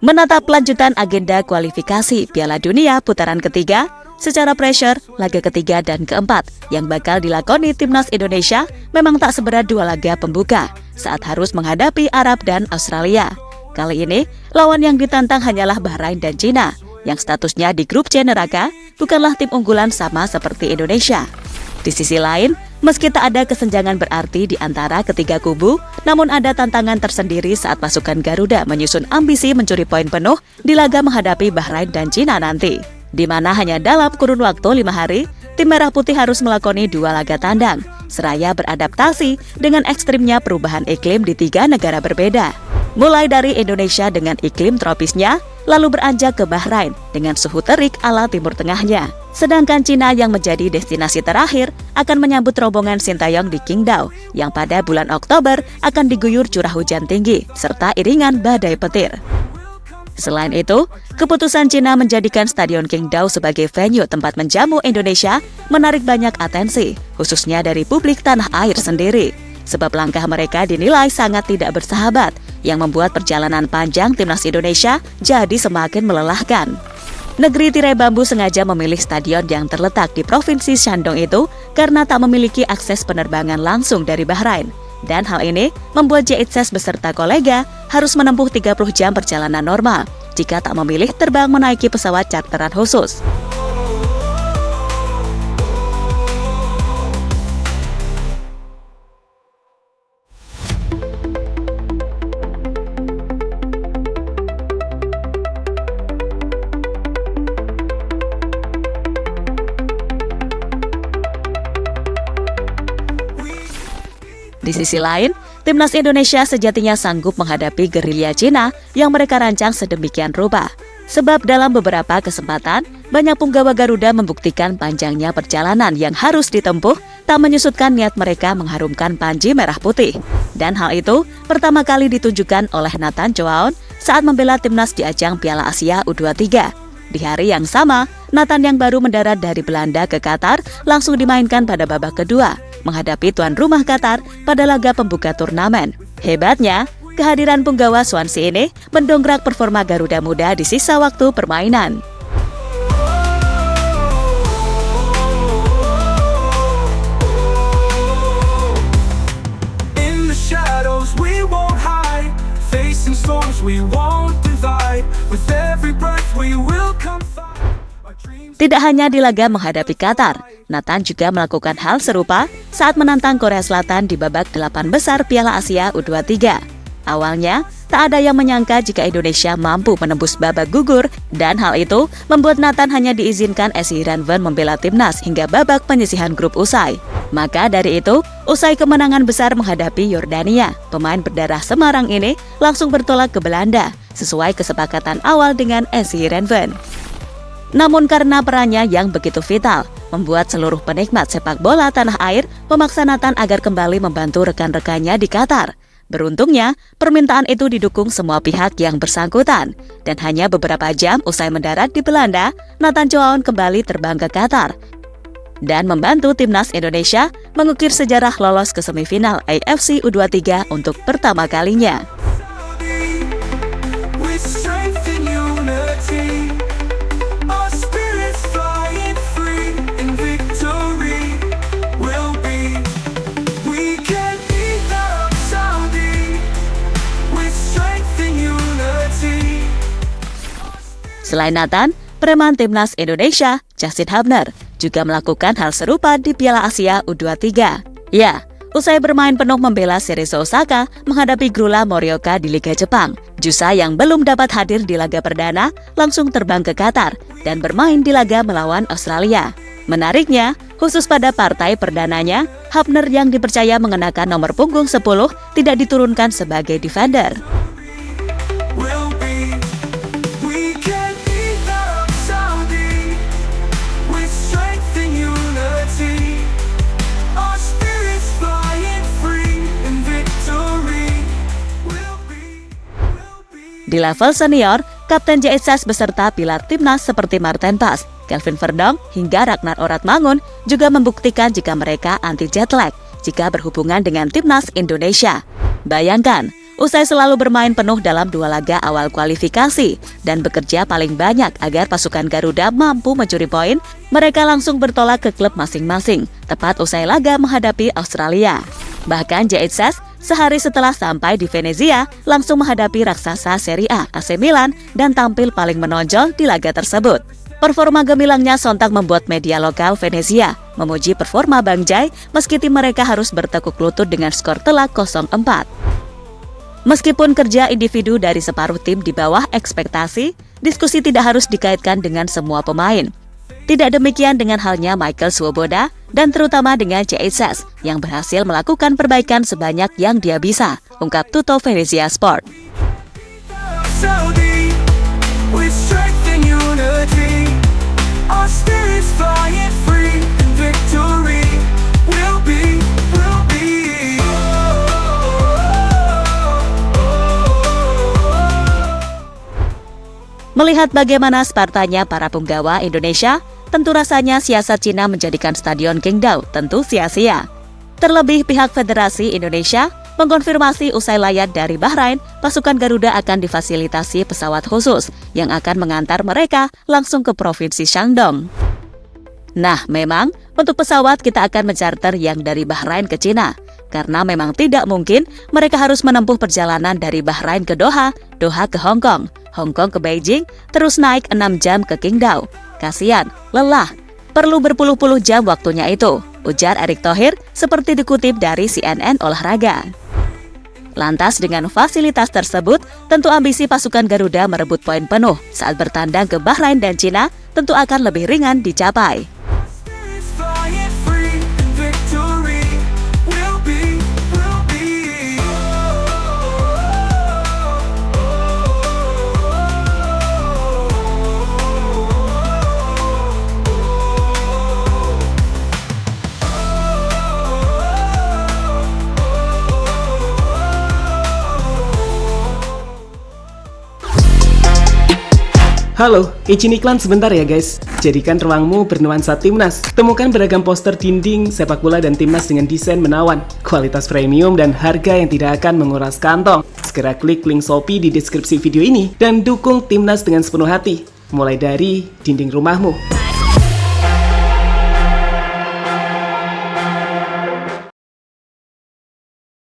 menatap lanjutan agenda kualifikasi Piala Dunia putaran ketiga secara pressure laga ketiga dan keempat yang bakal dilakoni timnas Indonesia memang tak seberat dua laga pembuka saat harus menghadapi Arab dan Australia. Kali ini, lawan yang ditantang hanyalah Bahrain dan Cina, yang statusnya di grup C neraka bukanlah tim unggulan sama seperti Indonesia. Di sisi lain, meski tak ada kesenjangan berarti di antara ketiga kubu, namun ada tantangan tersendiri saat pasukan Garuda menyusun ambisi mencuri poin penuh di laga menghadapi Bahrain dan Cina nanti, di mana hanya dalam kurun waktu 5 hari, tim Merah Putih harus melakoni 2 laga tandang, seraya beradaptasi dengan ekstrimnya perubahan iklim di 3 negara berbeda. Mulai dari Indonesia dengan iklim tropisnya, lalu beranjak ke Bahrain dengan suhu terik ala Timur Tengahnya. Sedangkan Cina yang menjadi destinasi terakhir akan menyambut rombongan Sintayong di Qingdao yang pada bulan Oktober akan diguyur curah hujan tinggi serta iringan badai petir. Selain itu, keputusan Cina menjadikan Stadion Qingdao sebagai venue tempat menjamu Indonesia menarik banyak atensi, khususnya dari publik tanah air sendiri. Sebab langkah mereka dinilai sangat tidak bersahabat yang membuat perjalanan panjang timnas Indonesia jadi semakin melelahkan. Negeri tirai bambu sengaja memilih stadion yang terletak di Provinsi Shandong itu karena tak memiliki akses penerbangan langsung dari Bahrain. Dan hal ini membuat JHS beserta kolega harus menempuh 30 jam perjalanan normal jika tak memilih terbang menaiki pesawat charteran khusus. Di sisi lain, timnas Indonesia sejatinya sanggup menghadapi gerilya Cina yang mereka rancang sedemikian rupa. Sebab dalam beberapa kesempatan, banyak punggawa Garuda membuktikan panjangnya perjalanan yang harus ditempuh tak menyusutkan niat mereka mengharumkan panji merah putih. Dan hal itu pertama kali ditunjukkan oleh Nathan Choaon saat membela timnas di ajang Piala Asia U23. Di hari yang sama, Nathan yang baru mendarat dari Belanda ke Qatar langsung dimainkan pada babak kedua, menghadapi tuan rumah Qatar pada laga pembuka turnamen. Hebatnya, kehadiran punggawa Swansea ini mendongkrak performa Garuda Muda di sisa waktu permainan. In the shadows we won't hide, facing storms we won't divide, with every breath we will come fight. Tidak hanya di laga menghadapi Qatar, Nathan juga melakukan hal serupa saat menantang Korea Selatan di babak 8 besar Piala Asia U23. Awalnya, tak ada yang menyangka jika Indonesia mampu menembus babak gugur, dan hal itu membuat Nathan hanya diizinkan SC Heerenveen membela timnas hingga babak penyisihan grup usai. Maka dari itu, usai kemenangan besar menghadapi Yordania, pemain berdarah Semarang ini langsung bertolak ke Belanda, sesuai kesepakatan awal dengan SC Heerenveen. Namun karena perannya yang begitu vital, membuat seluruh penikmat sepak bola tanah air memaksa Nathan agar kembali membantu rekan-rekannya di Qatar. Beruntungnya, permintaan itu didukung semua pihak yang bersangkutan. Dan hanya beberapa jam usai mendarat di Belanda, Nathan Choaon kembali terbang ke Qatar dan membantu timnas Indonesia mengukir sejarah lolos ke semifinal AFC U23 untuk pertama kalinya. With strength and unity, our spirits flying free in victory will be. We can beat the Arab Saudi with strength and unity. Selain Nathan, preman timnas Indonesia, Justin Hubner, juga melakukan hal serupa di Piala Asia U23. Ya, usai bermain penuh membela Cerezo Osaka menghadapi Grula Morioka di Liga Jepang, Jusa yang belum dapat hadir di laga perdana langsung terbang ke Qatar dan bermain di laga melawan Australia. Menariknya, khusus pada partai perdananya, Hubner yang dipercaya mengenakan nomor punggung 10 tidak diturunkan sebagai defender. Will be. We can beat the Arab Saudi with strength and unity. Our spirits flying free in victory will be. Di level senior, Kapten JHS beserta pilar timnas seperti Marten Pas, Kelvin Verdong, hingga Ragnar Oratmangun juga membuktikan jika mereka anti jet lag jika berhubungan dengan timnas Indonesia. Bayangkan, Usai selalu bermain penuh dalam 2 laga awal kualifikasi dan bekerja paling banyak agar pasukan Garuda mampu mencuri poin, mereka langsung bertolak ke klub masing-masing, tepat usai laga menghadapi Australia. Bahkan JHS sehari setelah sampai di Venezia langsung menghadapi raksasa Serie A AC Milan dan tampil paling menonjol di laga tersebut. Performa gemilangnya sontak membuat media lokal Venezia memuji performa Bang Jai meski tim mereka harus bertekuk lutut dengan skor telak 0-4. Meskipun kerja individu dari separuh tim di bawah ekspektasi, diskusi tidak harus dikaitkan dengan semua pemain. Tidak demikian dengan halnya Michael Swoboda dan terutama dengan JHS yang berhasil melakukan perbaikan sebanyak yang dia bisa, ungkap Tuto Venezia Sport. Melihat bagaimana Spartanya para punggawa Indonesia, tentu rasanya siasat Cina menjadikan Stadion Qingdao tentu sia-sia. Terlebih pihak Federasi Indonesia mengkonfirmasi usai layar dari Bahrain, pasukan Garuda akan difasilitasi pesawat khusus yang akan mengantar mereka langsung ke Provinsi Shandong. Nah, memang untuk pesawat kita akan mencarter yang dari Bahrain ke Cina, karena memang tidak mungkin mereka harus menempuh perjalanan dari Bahrain ke Doha, Doha ke Hong Kong, Hong Kong ke Beijing, terus naik 6 jam ke Qingdao. Kasian, lelah, perlu berpuluh-puluh jam waktunya itu, ujar Erick Thohir seperti dikutip dari CNN Olahraga. Lantas dengan fasilitas tersebut, tentu ambisi pasukan Garuda merebut poin penuh saat bertandang ke Bahrain dan Cina tentu akan lebih ringan dicapai. Halo, izin iklan sebentar ya guys. Jadikan ruangmu bernuansa Timnas. Temukan beragam poster dinding, sepak bola dan Timnas dengan desain menawan, kualitas premium dan harga yang tidak akan menguras kantong. Segera klik link Shopee di deskripsi video ini dan dukung Timnas dengan sepenuh hati. Mulai dari dinding rumahmu.